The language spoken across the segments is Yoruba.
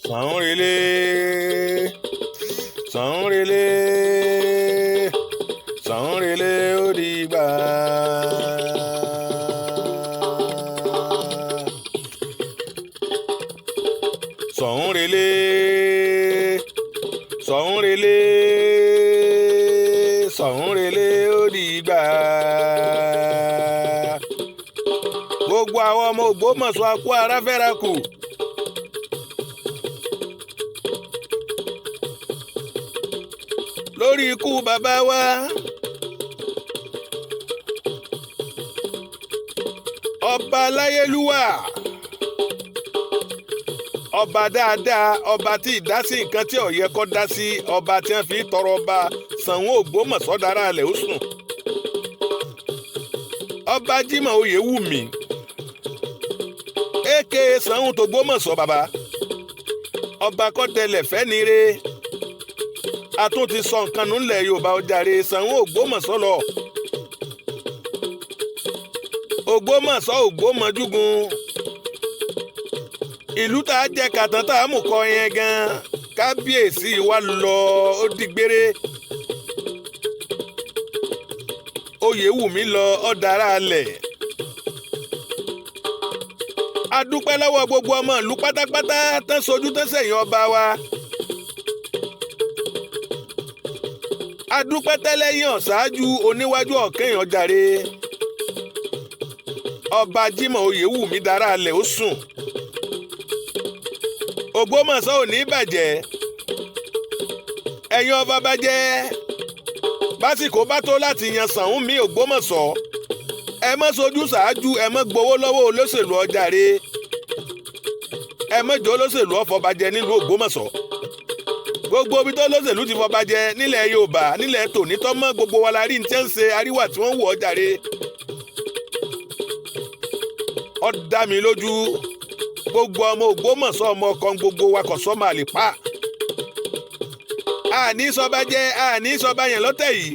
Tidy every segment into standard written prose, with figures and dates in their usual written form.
Soun relé, Soun relé, Soun relé ó dìgbà. Soun relé, Soun relé, Soun relé ó dìgbà. Gbogbo àwọn ọmọ Ògbómọ̀ṣọ́ a kú ara fẹ́ra kù. Lórí ikú bàbá wa ọba aláyélúwà, ọba dáadáa, ọba tí ìdásí nǹkan tí ó yẹ kó dá sí, ọba tí wọ́n fi tọrọ ọba Ṣàngó Ògbómọ̀ṣọ́ dára alẹ̀ ó sùn. Ọba Jímọ̀ Oyèwùmí èké Ṣàngó t'Ògbómọ̀ṣọ́ bàbá, ọba kọ́tẹlẹ̀ fẹ́nire. A tún ti sọ nǹkan nù ńlẹ̀ Yorùbá ọjàre Ṣàngó Ògbómọ̀ṣọ́ lọ. Ògbómọ̀ṣọ́ Ògbómọjúgun, ìlú tá a jẹ kàtàn tá a mú kọ yẹn gan, kábíyèsí wa lọ ó dìgbére. Oyèwùmí lọ ọ̀dàrà alẹ̀. A dúpẹ́ lọ́wọ́ gbogbo ọmọ ìlú pátápátá tán sojú tán sẹ̀yìn ọba wa. A dúpẹ́ tẹ́lẹ́yìn ọ̀ṣáájú oníwájú ọ̀kẹ́yìn ọjàre. Ọba Jímọ̀ Oyèwùmí dára alẹ̀ ó sùn. Ògbómọ̀ṣọ́ ò ní bàjẹ́. Ẹ̀yin ọba bá jẹ́ básìkò bá tó láti yan Ṣàngó mi Ògbómọ̀ṣọ́, ẹ má sojú ṣáájú, ẹ má gbowó lọ́wọ́ olóṣèlú ọjàre. Ẹ má jẹ́ olóṣèlú ọ̀fọ̀bàjẹ́ nílùú Ògbómọ̀ṣọ́. Gbogbo ibi tó lóṣèlú ti fọbàjẹ́ nílẹ̀ Yorùbá, nílẹ̀ tòní tọ́mọ́ gbogbo wa la rí ní tẹ́ ń ṣe àríwá tí wọ́n wù ọjàre. Ó dá mi lójú gbogbo ọmọ Ògbómọ̀ṣọ́ ọmọ ọkàn gbogbo wa kò sọ́mọ àlìpá. Àní sọba jẹ́ àní sọba yẹn lọ́tẹ̀ yìí.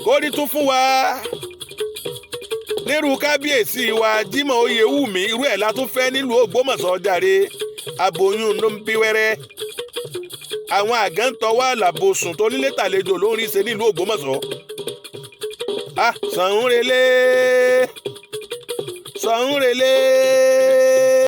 Kórí tún fún wa nírú kábíyèsí wa Jímọ̀ Oyèwùmí, irú ẹ̀ la tún fẹ́ nílùú Ògbómọ̀ṣọ́ ọjàre. Aboyún ló ń bí wẹ́rẹ́. Àwọn àgántọ́ wà làbòsùn tó nílé tàlejò ló ń rí ṣe nílùú Ògbómọ̀ṣọ́. Ṣàngó relé, Ṣàngó relé.